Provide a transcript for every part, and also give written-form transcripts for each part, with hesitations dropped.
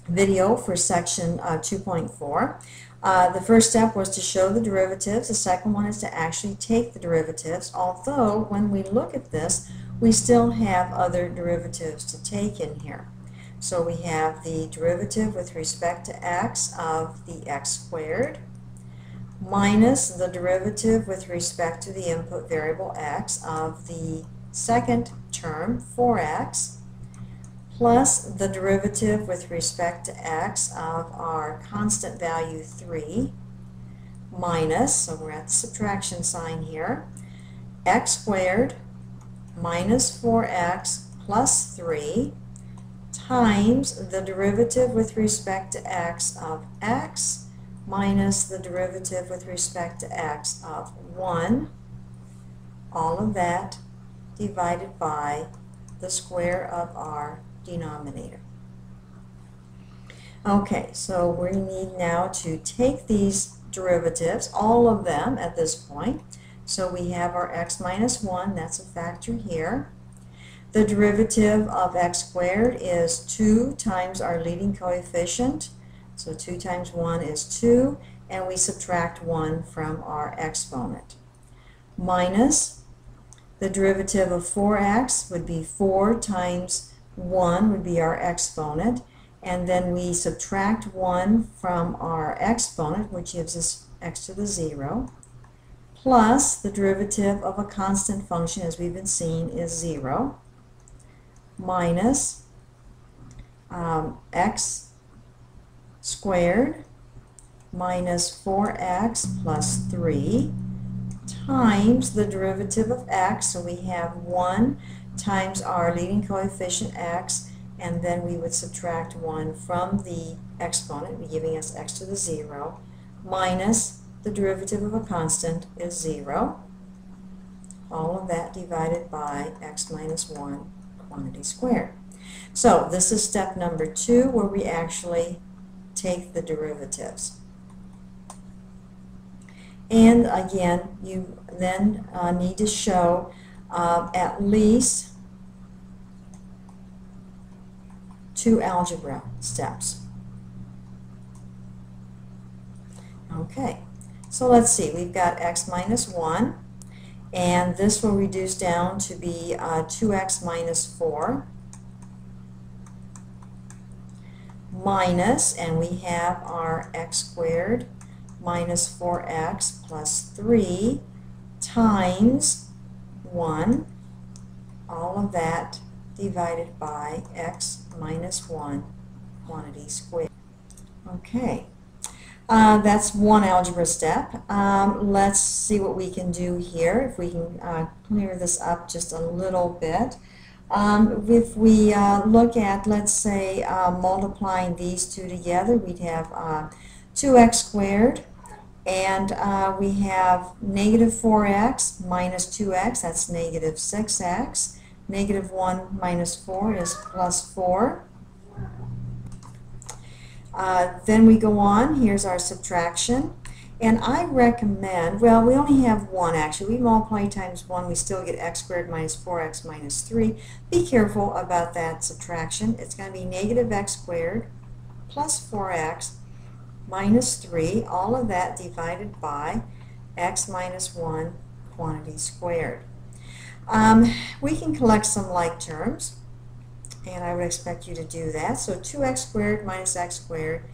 video for section 2.4. The first step was to show the derivatives. The second one is to actually take the derivatives, although when we look at this, we still have other derivatives to take in here. So we have the derivative with respect to x of the x squared minus the derivative with respect to the input variable x of the second term, 4x, plus the derivative with respect to x of our constant value 3, minus, so we're at the subtraction sign here, x squared minus 4x plus 3 times the derivative with respect to x of x minus the derivative with respect to x of 1, all of that divided by the square of our denominator. Okay, so we need now to take these derivatives, all of them at this point. So we have our x minus 1, that's a factor here. The derivative of x squared is 2 times our leading coefficient. So 2 times 1 is 2, and we subtract 1 from our exponent. Minus the derivative of 4x would be 4 times 1 would be our exponent, and then we subtract 1 from our exponent, which gives us x to the 0, plus the derivative of a constant function, as we've been seeing, is 0, minus x squared minus 4x plus 3 times the derivative of x, so we have 1 times our leading coefficient x, and then we would subtract 1 from the exponent, giving us x to the 0, minus the derivative of a constant is 0. All of that divided by x minus 1 quantity squared. So this is step number 2, where we actually take the derivatives. And again, you then need to show at least 2 algebra steps. Okay, so let's see, we've got x minus 1, and this will reduce down to be 2x minus 4 minus, and we have our x squared minus 4x plus 3 times 1, all of that divided by x minus 1 quantity squared. Okay, that's one algebra step. Let's see what we can do here, if we can clear this up just a little bit. If we look at, let's say, multiplying these two together, we'd have 2x squared, and we have negative 4x minus 2x, that's negative 6x. Negative 1 minus 4 is plus 4. Then we go on, here's our subtraction, and I recommend, well, we only have 1 actually. We multiply times 1, we still get x squared minus 4x minus 3. Be careful about that subtraction. It's going to be negative x squared plus 4x minus 3, all of that divided by x minus 1 quantity squared. We can collect some like terms, and I would expect you to do that. So 2x squared minus x squared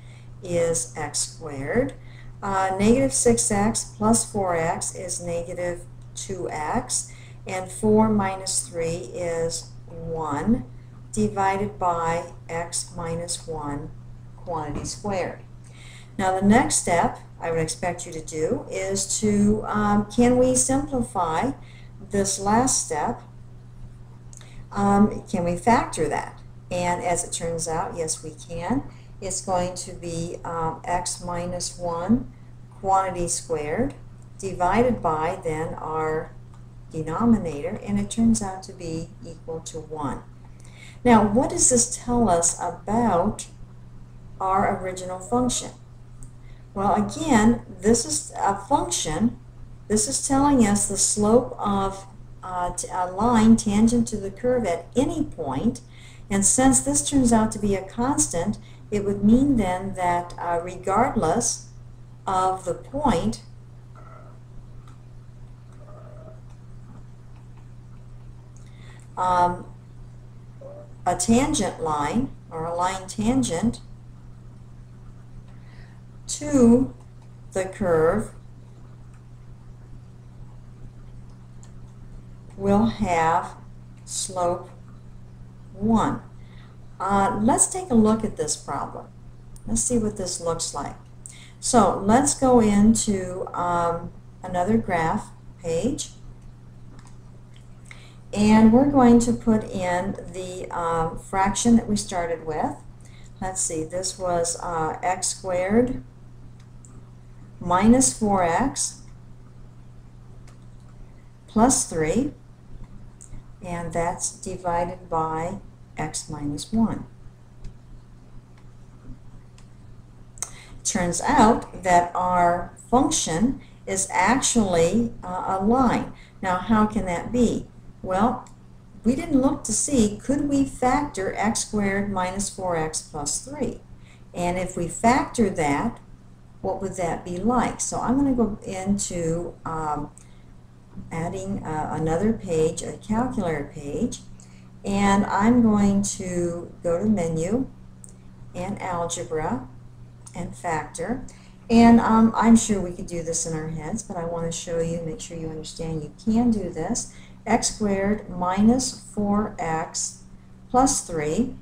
is x squared. Negative 6x plus 4x is negative 2x, and 4 minus 3 is 1 divided by x minus 1 quantity squared. Now the next step I would expect you to do is to, can we simplify this last step? Can we factor that? And as it turns out, yes we can. It's going to be x minus 1 quantity squared divided by then our denominator, and it turns out to be equal to 1. Now what does this tell us about our original function? Well, again, this is a function. This is telling us the slope of a line tangent to the curve at any point, and since this turns out to be a constant, it would mean then that regardless of the point, a tangent line, or a line tangent to the curve will have slope 1. Let's take a look at this problem. Let's see what this looks like. So let's go into another graph page, and we're going to put in the fraction that we started with. Let's see, this was x squared minus 4x plus 3, and that's divided by x minus 1. Turns out that our function is actually a line. Now, how can that be? Well, we didn't look to see, could we factor x squared minus 4x plus 3? And if we factor that, what would that be like? So I'm going to go into adding another page, a calculator page, and I'm going to go to Menu and Algebra and Factor. And I'm sure we could do this in our heads, but I want to show you, make sure you understand you can do this. X squared minus 4x plus 3,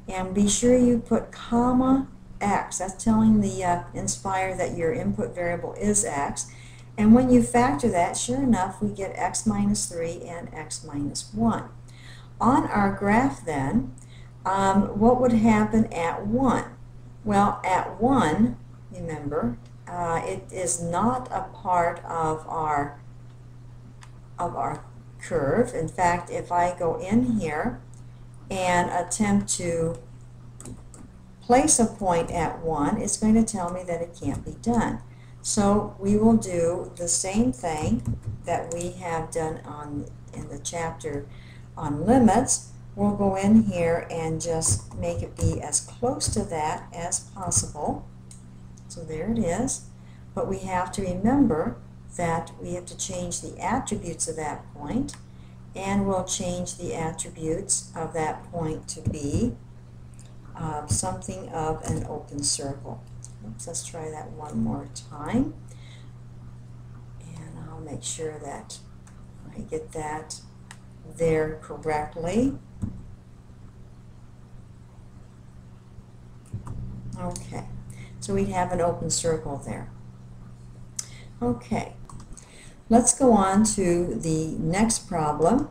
and be sure you put comma x. That's telling the Inspire that your input variable is x. And when you factor that, sure enough, we get x minus 3 and x minus 1. On our graph then, what would happen at 1? Well, at 1, remember, it is not a part of our curve. In fact, if I go in here and attempt to place a point at 1, it's going to tell me that it can't be done. So we will do the same thing that we have done in the chapter on limits. We'll go in here and just make it be as close to that as possible. So there it is. But we have to remember that we have to change the attributes of that point, and we'll change the attributes of that point to be something of an open circle. Oops, let's try that one more time, and I'll make sure that I get that there correctly. Okay, so we have an open circle there. Okay, let's go on to the next problem,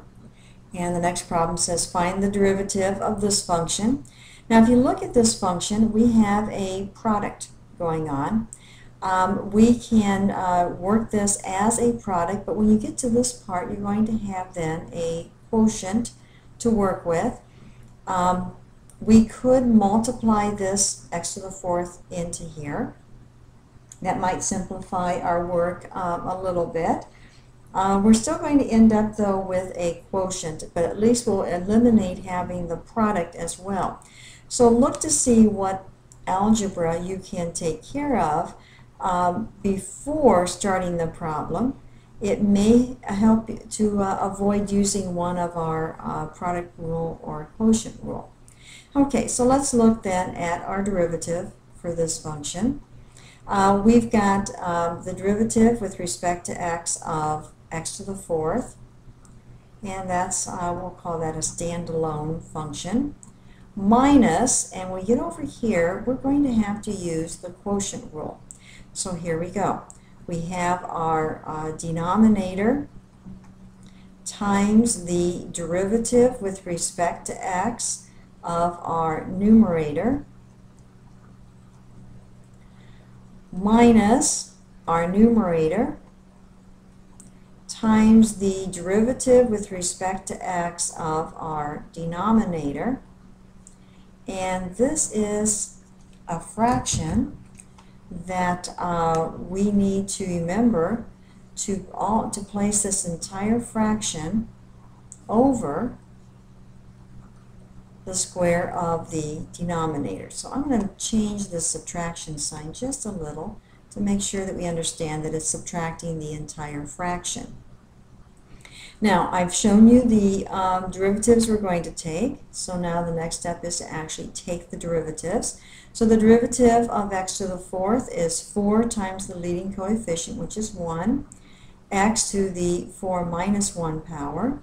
and the next problem says find the derivative of this function. Now if you look at this function, we have a product going on. We can work this as a product, but when you get to this part, you're going to have then a quotient to work with. We could multiply this x to the 4th into here. That might simplify our work a little bit. We're still going to end up though with a quotient, but at least we'll eliminate having the product as well. So look to see what algebra you can take care of before starting the problem. It may help you to avoid using one of our product rule or quotient rule. Okay, so let's look then at our derivative for this function. We've got the derivative with respect to x of x to the 4th, and that's, we'll call that a standalone function, minus, and when we get over here, we're going to have to use the quotient rule. So here we go. We have our denominator times the derivative with respect to x of our numerator minus our numerator times the derivative with respect to x of our denominator, and this is a fraction that we need to remember to place this entire fraction over the square of the denominator. So I'm going to change the subtraction sign just a little to make sure that we understand that it's subtracting the entire fraction. Now, I've shown you the derivatives we're going to take, so now the next step is to actually take the derivatives. So the derivative of x to the fourth is 4 times the leading coefficient, which is 1, x to the 4 minus 1 power,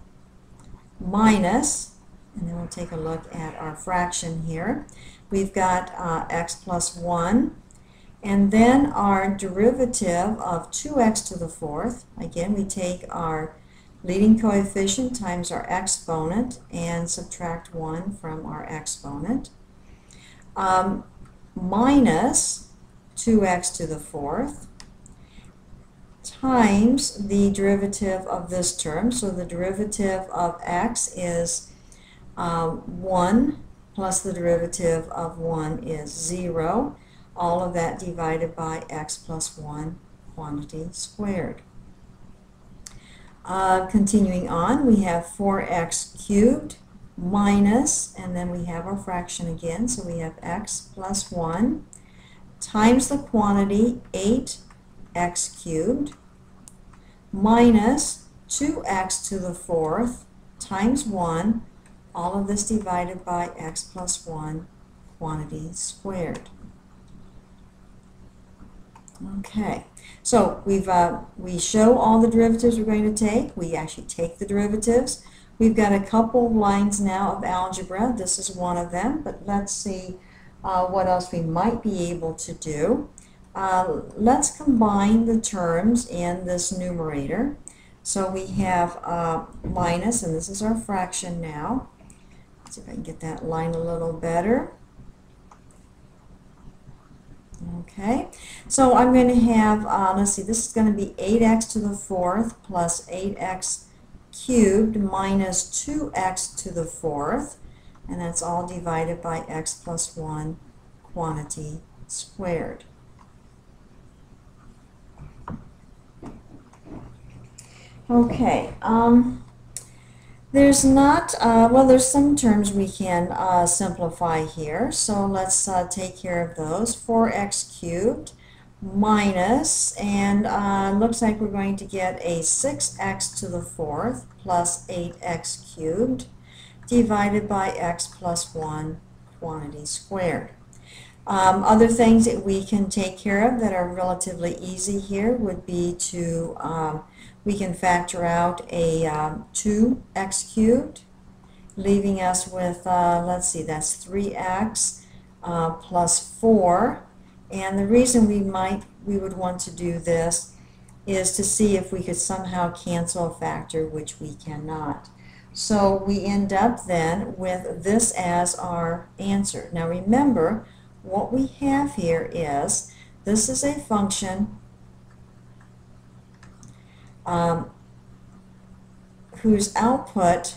minus, and then we'll take a look at our fraction here. We've got x plus 1, and then our derivative of 2x to the fourth. Again, we take our leading coefficient times our exponent and subtract 1 from our exponent, minus 2x to the fourth times the derivative of this term. So the derivative of x is 1 plus the derivative of 1 is 0. All of that divided by x plus 1 quantity squared. Continuing on, we have 4x cubed minus, and then we have our fraction again, so we have x plus 1 times the quantity 8x cubed minus 2x to the fourth times 1, all of this divided by x plus 1 quantity squared. Okay, so we show all the derivatives we're going to take. We actually take the derivatives. We've got a couple of lines now of algebra. This is one of them, but let's see what else we might be able to do. Let's combine the terms in this numerator. So we have minus, and this is our fraction now. Let's see if I can get that line a little better. Okay, so I'm going to have, let's see, this is going to be 8x to the fourth plus 8x cubed minus 2x to the fourth, and that's all divided by x plus 1 quantity squared. Okay, there's not, well, there's some terms we can simplify here, so let's take care of those. 4x cubed minus, and looks like we're going to get a 6x to the fourth plus 8x cubed divided by x plus 1 quantity squared. Other things that we can take care of that are relatively easy here would be to we can factor out a 2x cubed, leaving us with, let's see, that's 3x plus 4. And the reason we would want to do this is to see if we could somehow cancel a factor, which we cannot. So we end up then with this as our answer. Now remember, what we have here is, this is a function whose output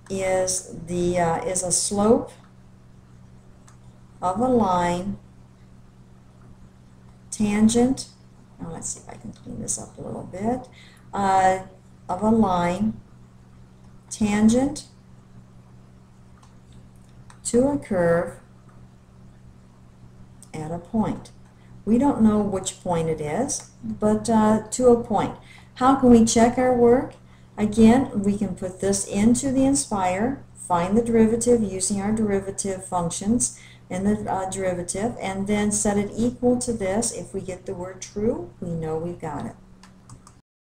is a slope of a line tangent. Now let's see if I can clean this up a little bit. Of a line tangent to a curve at a point. We don't know which point it is, but to a point. How can we check our work? Again, we can put this into the Inspire, find the derivative using our derivative functions in the derivative, and then set it equal to this. If we get the word true, we know we've got it.